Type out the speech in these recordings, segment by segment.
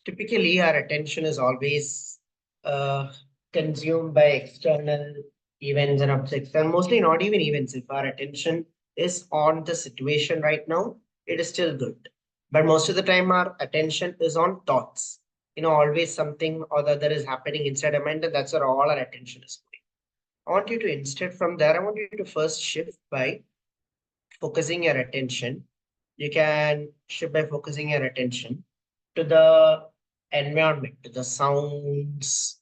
Typically, our attention is always uh, consumed by external events and objects, and mostly not even events. If our attention is on the situation right now, it is still good. But most of the time, our attention is on thoughts. Always something or the other is happening inside our mind, and that's where all our attention is going. I want you to instead from there, I want you to first shift by focusing your attention. You can shift by focusing your attention to the environment, to the sounds,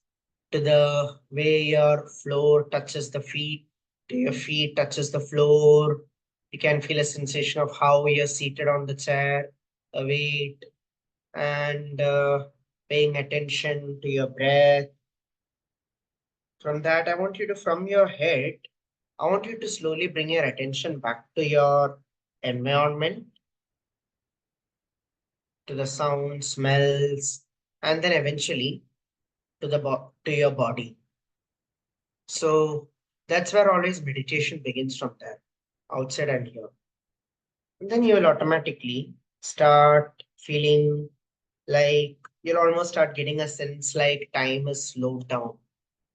to the way your floor touches the feet, to your feet touches the floor. You can feel a sensation of how you're seated on the chair, the weight, and paying attention to your breath. From that, I want you to, from your head, I want you to slowly bring your attention back to your environment, to the sound, smells, and then eventually to to your body. So that's where always meditation begins from there, outside and here. And then you will automatically start feeling like you'll almost start getting a sense like time is slowed down.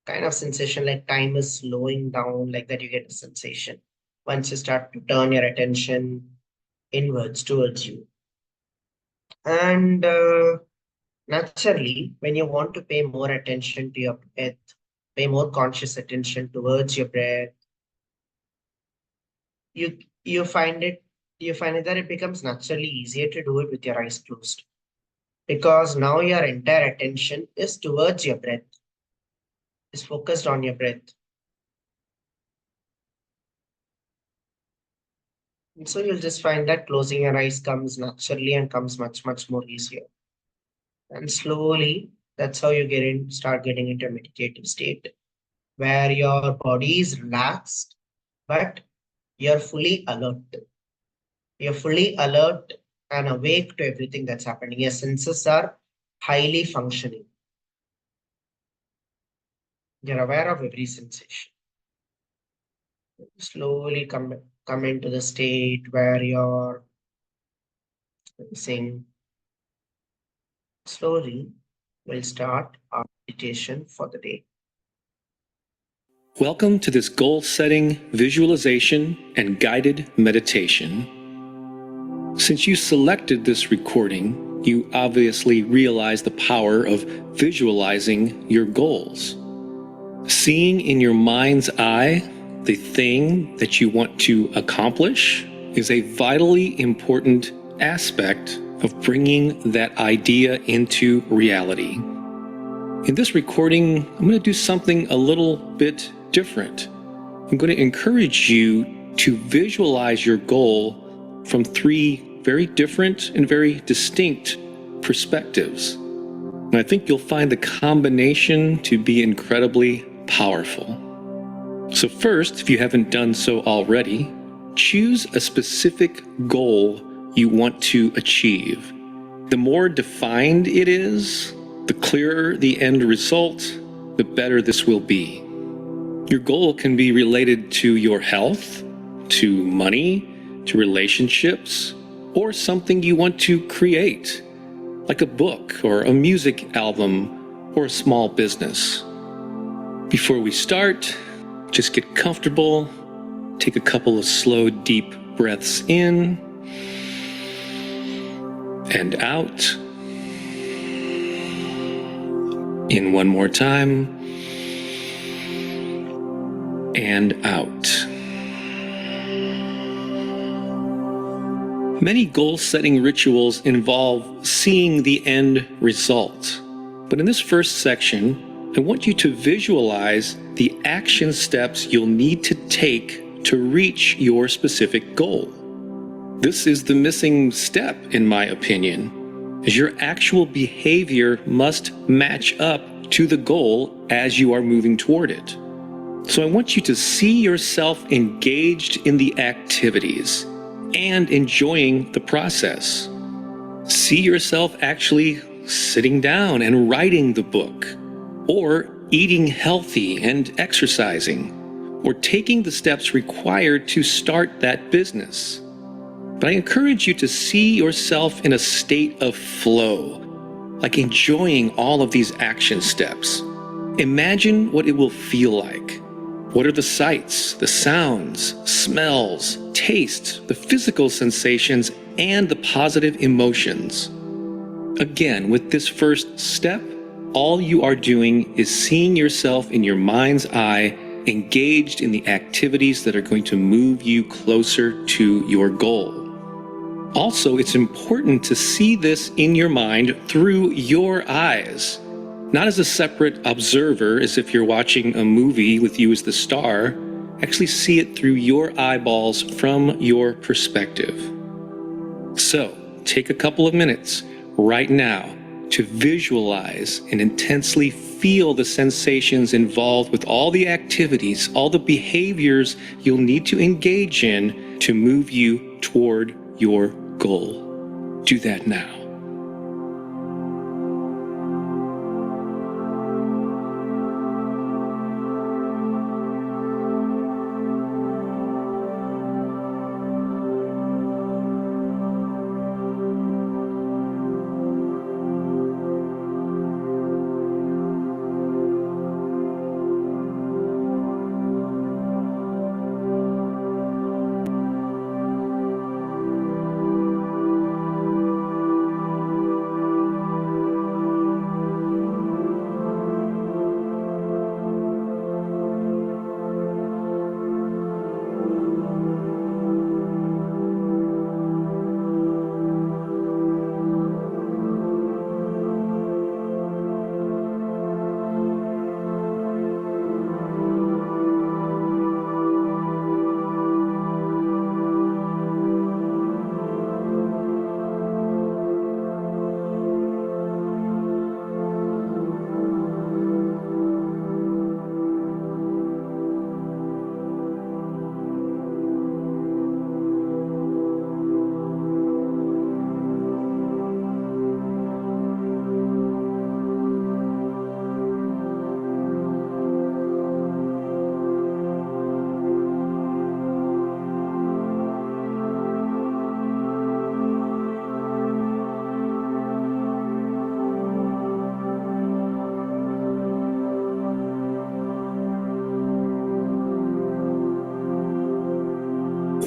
Kind of sensation like time is slowing down, like that you get a sensation once you start to turn your attention inwards towards you. And naturally, when you want to pay more attention to your breath, pay more conscious attention towards your breath, you you find it you find it that it becomes naturally easier to do it with your eyes closed. Because now your entire attention is towards your breath, is focused on your breath. And so you'll just find that closing your eyes comes naturally and comes much, much more easier. And slowly, that's how you start getting into a meditative state where your body is relaxed, but you're fully alert. You're fully alert and awake to everything that's happening. Your senses are highly functioning. You're aware of every sensation. Slowly come into the state where you're saying, slowly we'll start our meditation for the day. Welcome to this goal-setting visualization and guided meditation. Since you selected this recording, you obviously realize the power of visualizing your goals. Seeing in your mind's eye the thing that you want to accomplish is a vitally important aspect of bringing that idea into reality. In this recording, I'm going to do something a little bit different. I'm going to encourage you to visualize your goal from three very different and very distinct perspectives. And I think you'll find the combination to be incredibly powerful. So first, if you haven't done so already, choose a specific goal you want to achieve. The more defined it is, the clearer the end result, the better this will be. Your goal can be related to your health, to money, to relationships, or something you want to create, like a book or a music album or a small business. Before we start, just get comfortable, take a couple of slow, deep breaths in and out. In one more time, and out. Many goal-setting rituals involve seeing the end result. But in this first section, I want you to visualize the action steps you'll need to take to reach your specific goal. This is the missing step, in my opinion, as your actual behavior must match up to the goal as you are moving toward it. So I want you to see yourself engaged in the activities and enjoying the process. See yourself actually sitting down and writing the book, or eating healthy and exercising, or taking the steps required to start that business. But I encourage you to see yourself in a state of flow, like enjoying all of these action steps. Imagine what it will feel like. What are the sights, the sounds, smells, tastes, the physical sensations, and the positive emotions? Again, with this first step, all you are doing is seeing yourself in your mind's eye, engaged in the activities that are going to move you closer to your goal. Also, it's important to see this in your mind through your eyes, not as a separate observer, as if you're watching a movie with you as the star. Actually see it through your eyeballs from your perspective. So, take a couple of minutes right now to visualize and intensely feel the sensations involved with all the activities, all the behaviors you'll need to engage in to move you toward your goal. Do that now.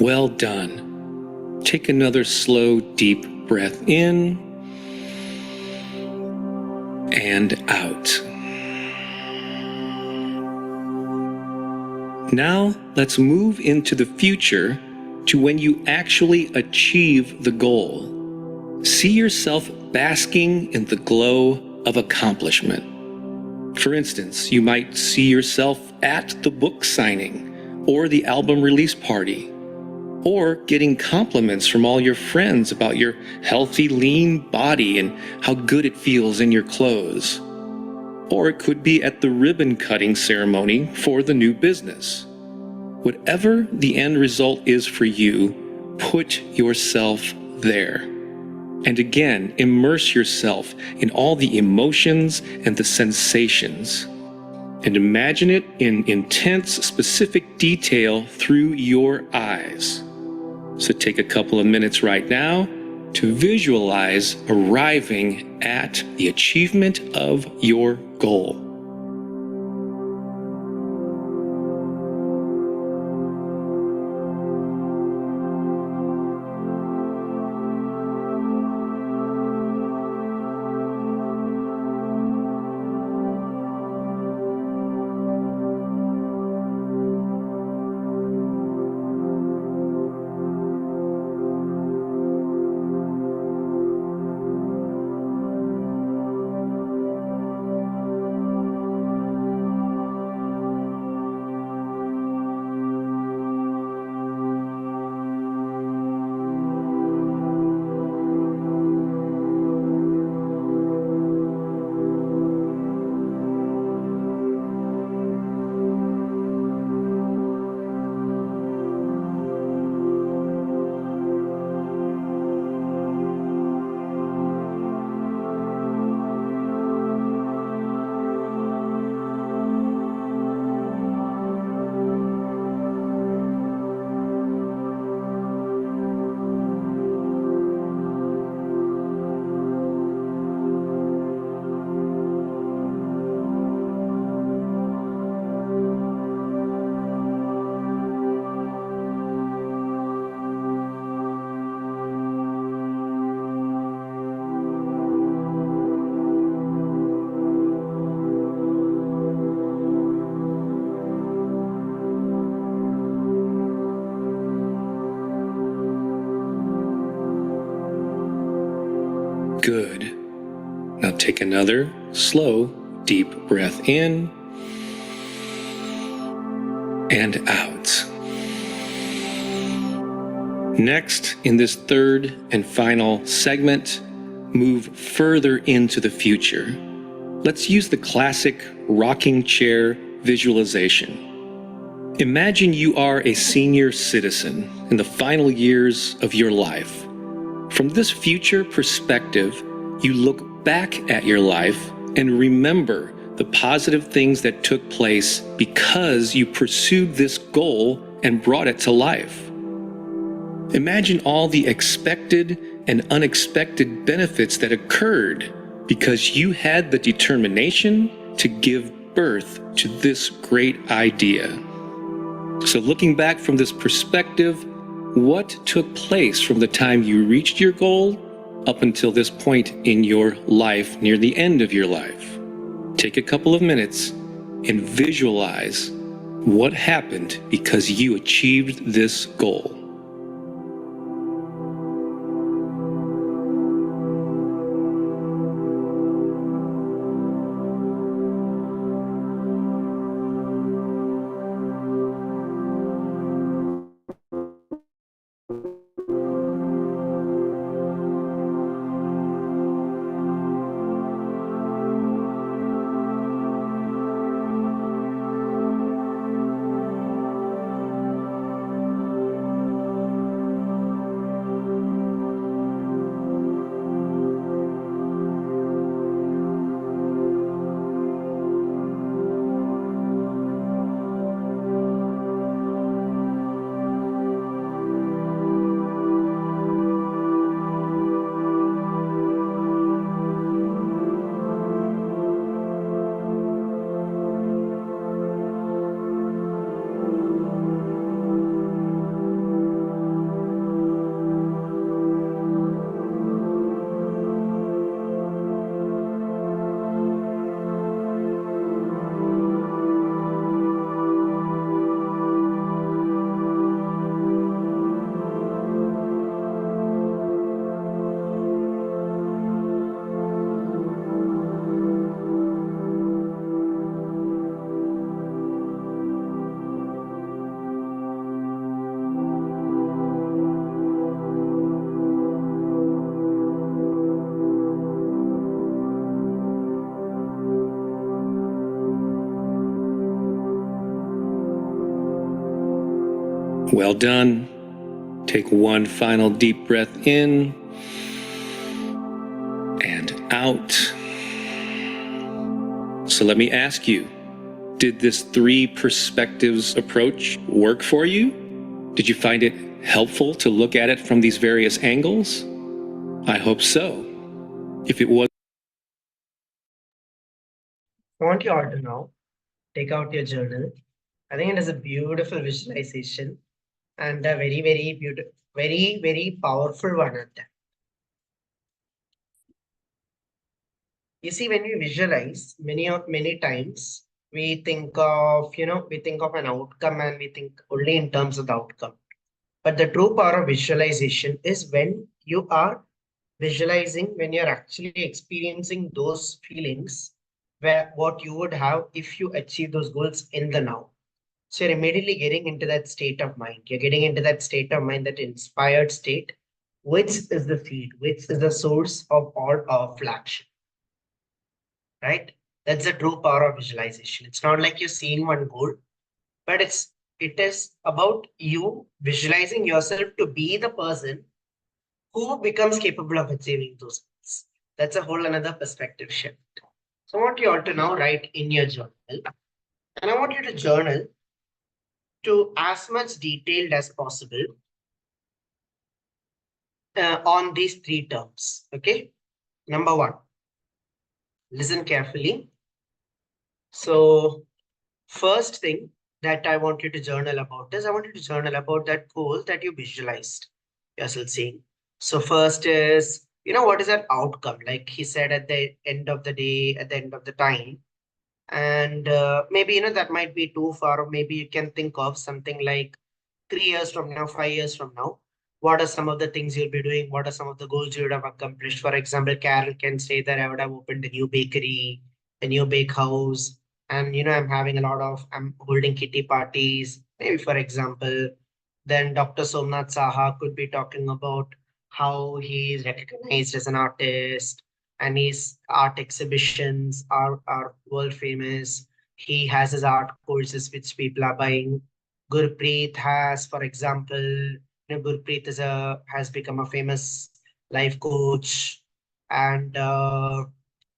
Well done. Take another slow, deep breath in and out. Now, let's move into the future to when you actually achieve the goal. See yourself basking in the glow of accomplishment. For instance, you might see yourself at the book signing or the album release party, or getting compliments from all your friends about your healthy, lean body and how good it feels in your clothes. Or it could be at the ribbon cutting ceremony for the new business. Whatever the end result is for you, put yourself there. And again, immerse yourself in all the emotions and the sensations. And imagine it in intense, specific detail through your eyes. So take a couple of minutes right now to visualize arriving at the achievement of your goal. Good. Now take another slow, deep breath in and out. Next, in this third and final segment, move further into the future. Let's use the classic rocking chair visualization. Imagine you are a senior citizen in the final years of your life. From this future perspective, you look back at your life and remember the positive things that took place because you pursued this goal and brought it to life. Imagine all the expected and unexpected benefits that occurred because you had the determination to give birth to this great idea. So looking back from this perspective, what took place from the time you reached your goal up until this point in your life, near the end of your life? Take a couple of minutes and visualize what happened because you achieved this goal. Well done. Take one final deep breath in and out. So let me ask you, did this 3 perspectives approach work for you? Did you find it helpful to look at it from these various angles? I hope so. If it was, I want you all to now take out your journal. I think it is a beautiful visualization and a very, very beautiful, very, very powerful one at that. You see, when we visualize, many times we think of, we think of an outcome and we think only in terms of the outcome. But the true power of visualization is when you are visualizing, when you're actually experiencing those feelings, where what you would have if you achieve those goals in the now. So you're immediately getting into that state of mind. You're getting into that state of mind, that inspired state, which is the seed, which is the source of all powerful action, right? That's the true power of visualization. It's not like you're seeing one goal, but it is about you visualizing yourself to be the person who becomes capable of achieving those goals. That's a whole another perspective shift. So I want you all to now write in your journal, and I want you to journal to as much detailed as possible on these 3 terms. Okay. Number 1, listen carefully. So first thing that I want you to journal about is I want you to journal about that goal that you visualized yourself seeing. So first is, what is that outcome? Like he said, at the end of the day, at the end of the time. And maybe, that might be too far, or maybe you can think of something like 3 years from now, 5 years from now. what are some of the things you'll be doing? What are some of the goals you would have accomplished? For example, Carol can say that I would have opened a new bakery, a new bake house, and I'm holding kitty parties, maybe for example. Then Dr. Somnath Saha could be talking about how he is recognized as an artist and his art exhibitions are world famous. He has his art courses which people are buying. Gurpreet has, for example, Gurpreet has become a famous life coach, and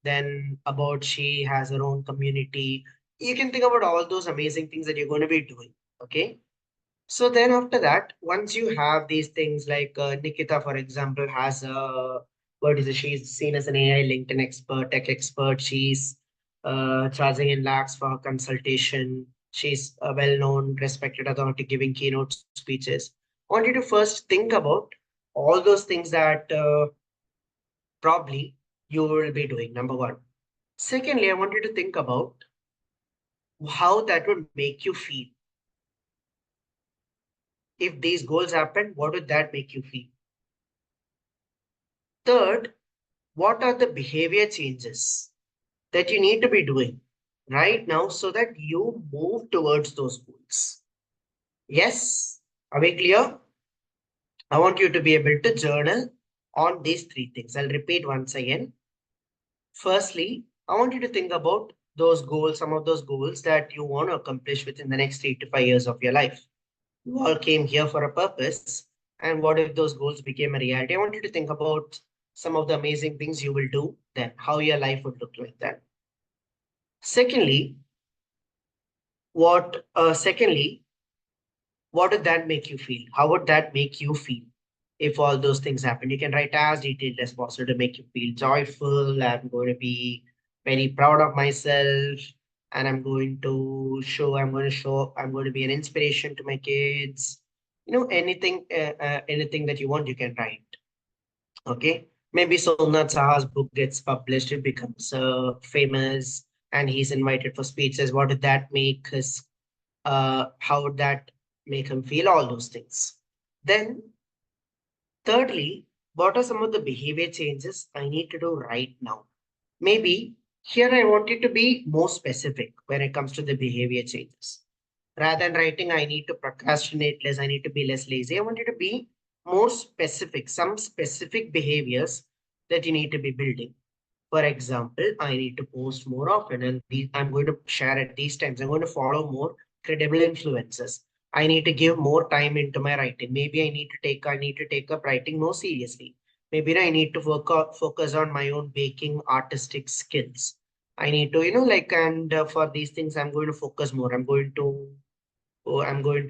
then about she has her own community. You can think about all those amazing things that you're going to be doing. Okay. So then after that, once you have these things like Nikita, for example, has a what is it? She's seen as an AI LinkedIn expert, tech expert. She's charging in lakhs for her consultation. She's a well-known, respected authority giving keynote speeches. I want you to first think about all those things that probably you will be doing. Number one. Secondly, I want you to think about how that would make you feel. If these goals happen, what would that make you feel? Third, what are the behavior changes that you need to be doing right now so that you move towards those goals? Yes, are we clear? I want you to be able to journal on these three things. I'll repeat once again. Firstly, I want you to think about those goals, some of those goals that you want to accomplish within the next 3 to 5 years of your life. You all came here for a purpose. And what if those goals became a reality? I want you to think about some of the amazing things you will do then, how your life would look like then. Secondly, secondly, what would that make you feel? How would that make you feel if all those things happen? You can write as detailed as possible to make you feel joyful. I'm going to be very proud of myself, and I'm going to be an inspiration to my kids. Anything that you want, you can write. Okay. Maybe Somnath Saha's book gets published, it becomes famous, and he's invited for speeches. What did that make his how would that make him feel? All those things. Then, thirdly, what are some of the behavior changes I need to do right now? Maybe here I want it to be more specific when it comes to the behavior changes. Rather than writing, I need to procrastinate less, I need to be less lazy. I want you to be more specific, some specific behaviors that you need to be building. For example, I need to post more often, and I'm going to share at these times. I'm going to follow more credible influencers. I need to give more time into my writing. Maybe I need to take up writing more seriously. Maybe I need to focus on my own baking artistic skills. I need to, and for these things, I'm going to focus more. I'm going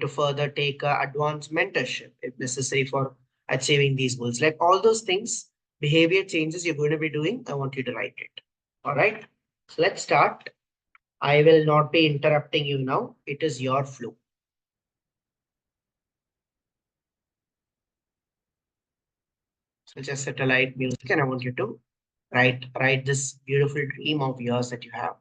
to further take advanced mentorship if necessary for achieving these goals. Like all those things, behavior changes you're going to be doing, I want you to write it. All right. So let's start. I will not be interrupting you now. It is your flow. So just set a light music and I want you to write this beautiful dream of yours that you have.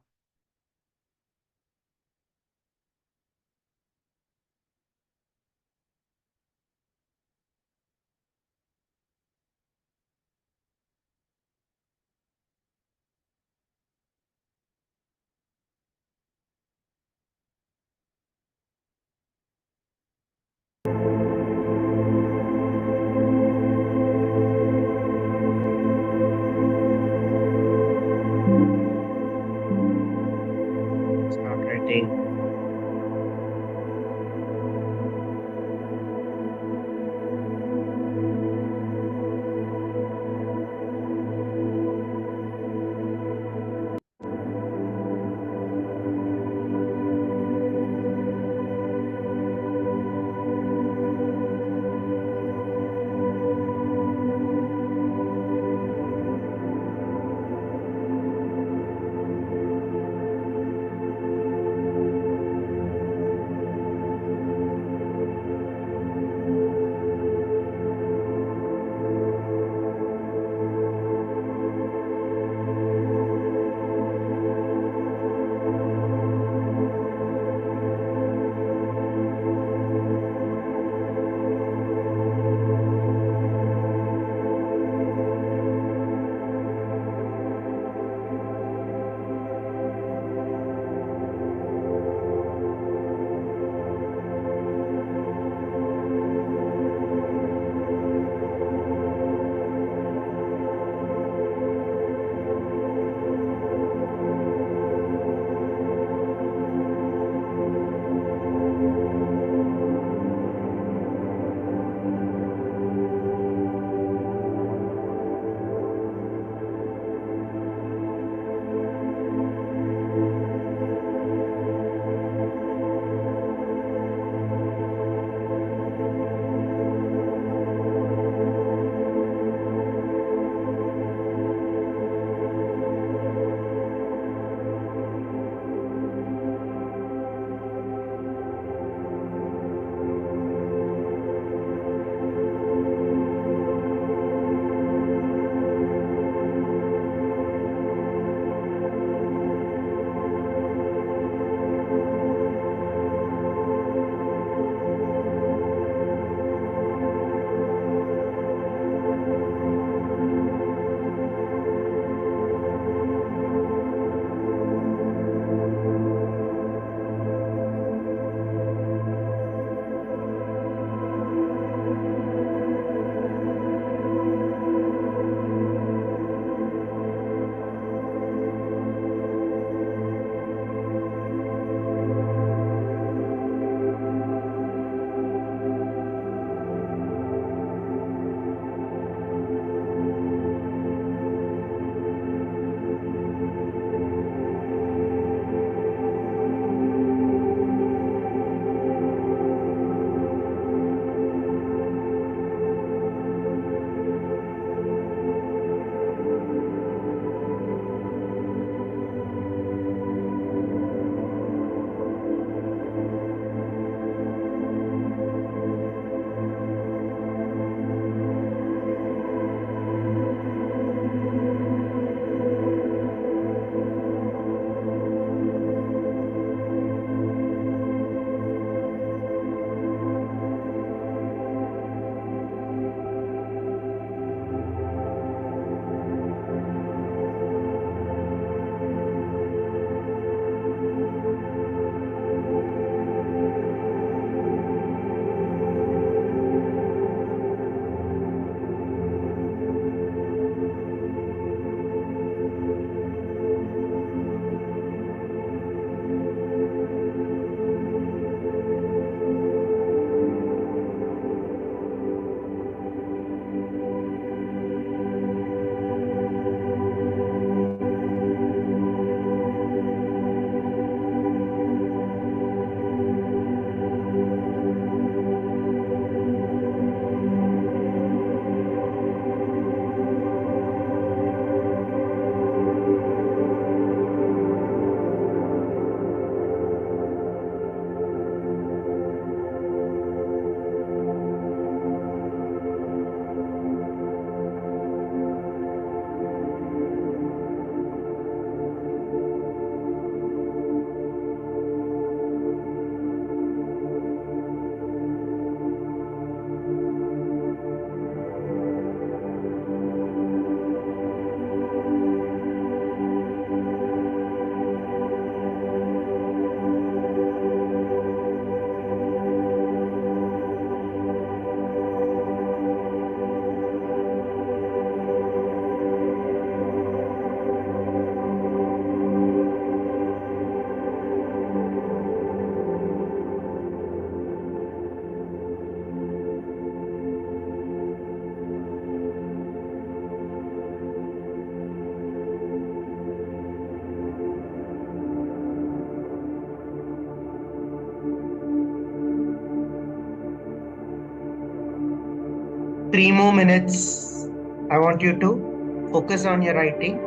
3 more minutes. I want you to focus on your writing.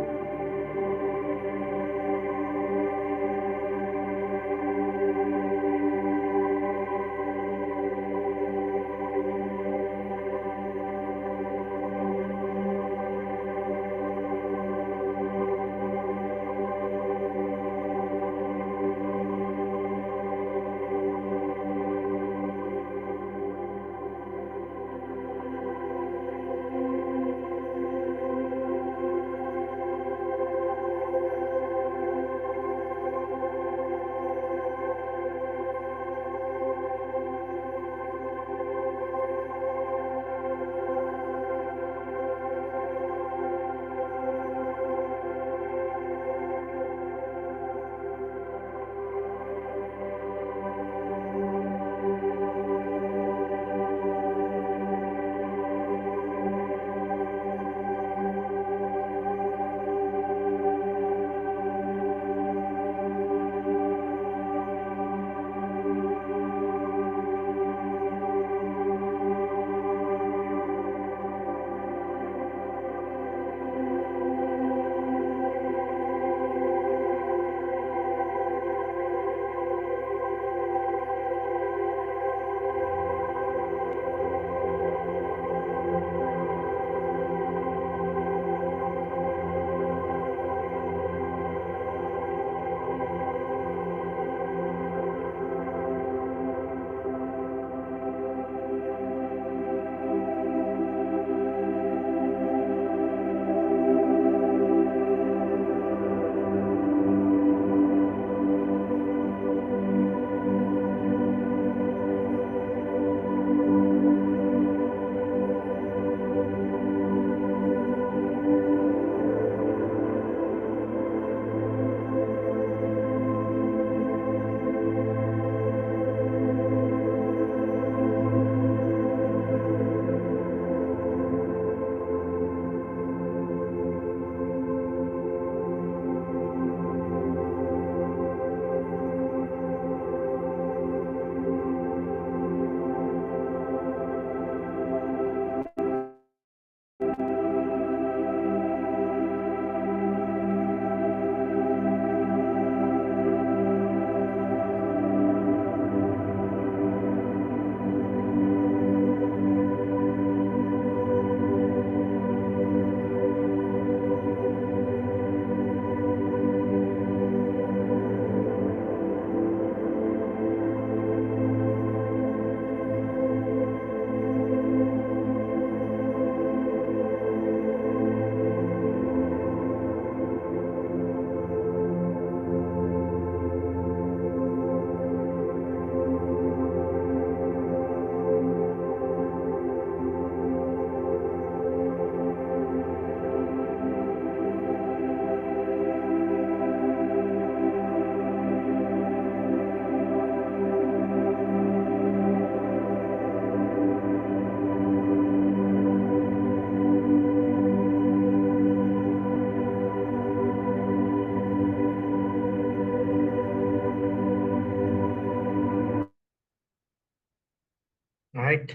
Right.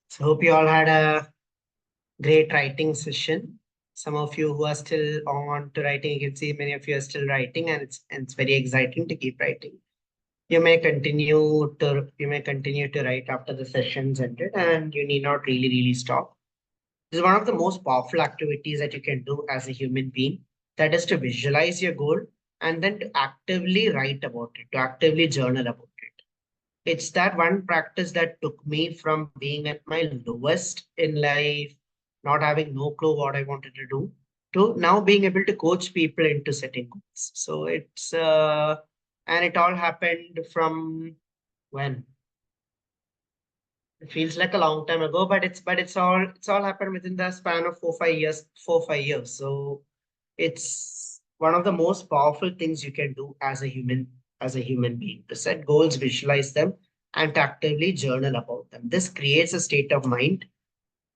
So hope you all had a great writing session. Some of you who are still on to writing, you can see many of you are still writing, and it's very exciting to keep writing. You may continue to write after the session's ended, and you need not really stop. This is one of the most powerful activities that you can do as a human being. That is to visualize your goal and then to actively write about it, to actively journal about it. It's that one practice that took me from being at my lowest in life, not having no clue what I wanted to do, to now being able to coach people into setting goals. So and it all happened from when? It feels like a long time ago, but it's all happened within the span of 4 5 years, 4 5 years. So it's one of the most powerful things you can do as a human being, to set goals, visualize them, and to actively journal about them. This creates a state of mind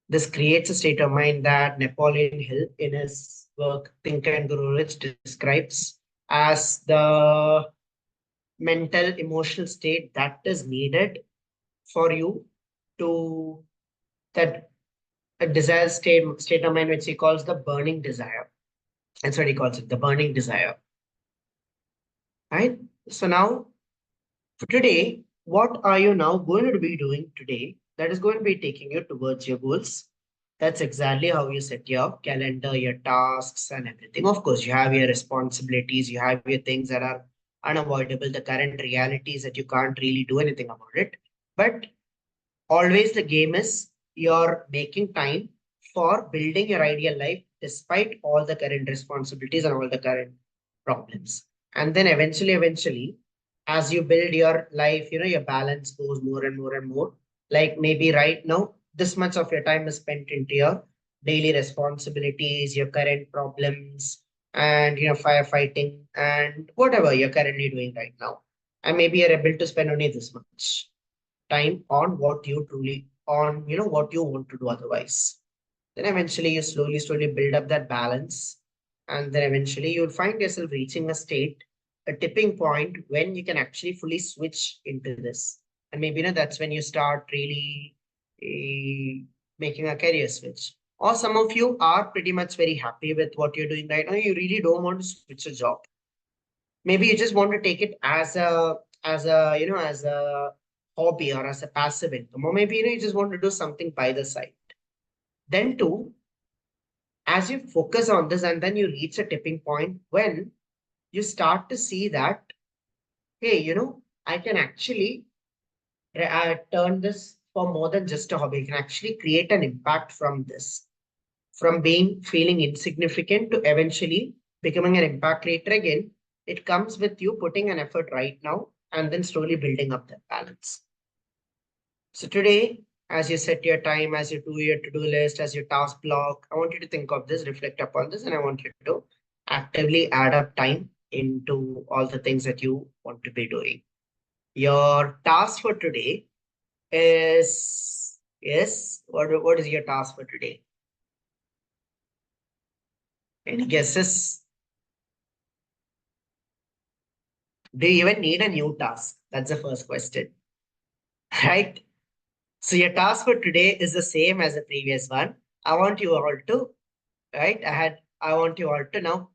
that Napoleon Hill in his work Think and Grow Rich describes as the mental emotional state that is needed for you to that a desire state of mind which he calls the burning desire. That's what he calls it, the burning desire. Right? So now, for today, what are you now going to be doing today that is going to be taking you towards your goals? That's exactly how you set your calendar, your tasks, and everything. Of course, you have your responsibilities, you have your things that are unavoidable, the current realities that you can't really do anything about it. But always the game is you're making time for building your ideal life despite all the current responsibilities and all the current problems. And then eventually, as you build your life, your balance goes more and more and more. Like maybe right now, this much of your time is spent into your daily responsibilities, your current problems, and firefighting and whatever you're currently doing right now. And maybe you're able to spend only this much time on what you truly on what you want to do otherwise. Then eventually you slowly build up that balance, and then eventually you'll find yourself reaching a state, a tipping point when you can actually fully switch into this. And maybe that's when you start really making a career switch. Or some of you are pretty much very happy with what you're doing right now, you really don't want to switch a job. Maybe you just want to take it as a hobby or as a passive income, or maybe you just want to do something by the side. Then too, as you focus on this and then you reach a tipping point when you start to see that, hey, I can actually turn this for more than just a hobby. You can actually create an impact from this, from feeling insignificant to eventually becoming an impact creator again. It comes with you putting an effort right now and then slowly building up that balance. So today, as you set your time, as you do your to-do list, as your task block, I want you to think of this, reflect upon this, and I want you to actively add up time into all the things that you want to be doing. Your task for today is, yes, what is your task for today? Any guesses? Do you even need a new task? That's the first question, right? So your task for today is the same as the previous one. I want you all to, right? I want you all to now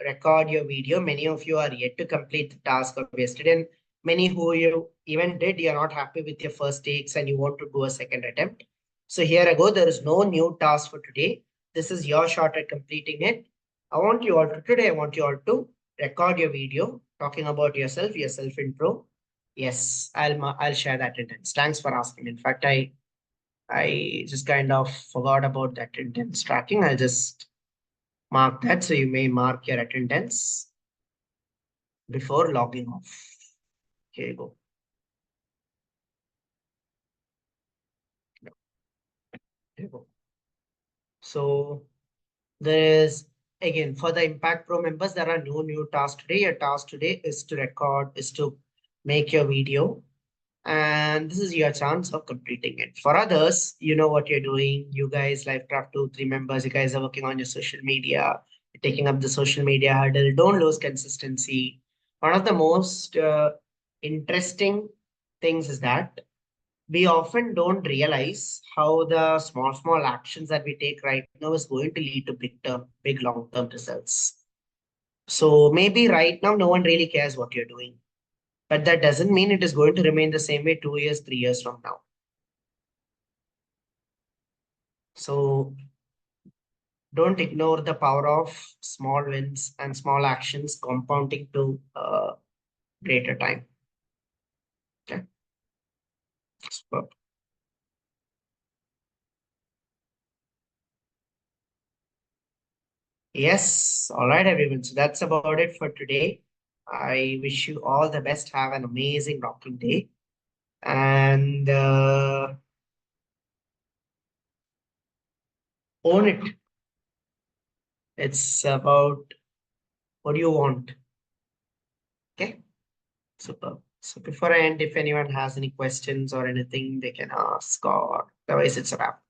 record your video. Many of you are yet to complete the task of yesterday, and many who you even did, you're not happy with your first takes and you want to do a second attempt. So here I go. There is no new task for today. This is your shot at completing it. I want you all to record your video talking about yourself, your self intro. Yes, I'll share that intense. Thanks for asking. In fact, I just kind of forgot about that intense tracking. I'll just mark that. So you may mark your attendance before logging off. Here you go. Here you go. So there is, again, for the Impact Pro members, there are no new tasks today. Your task today is to make your video. And this is your chance of completing it. For others, you know what you're doing. You guys, Lifecraft 2-3 members, you guys are working on your social media, taking up the social media hurdle. Don't lose consistency. One of the most interesting things is that we often don't realize how the small actions that we take right now is going to lead to big long-term results. So maybe right now, no one really cares what you're doing, but that doesn't mean it is going to remain the same way 2 years, 3 years from now. So don't ignore the power of small wins and small actions compounding to greater time. Okay. Superb. Yes. All right, everyone. So that's about it for today. I wish you all the best. Have an amazing rocking day. And own it. It's about what do you want. Okay. Super. So before I end, if anyone has any questions or anything, they can ask, or otherwise it's a wrap.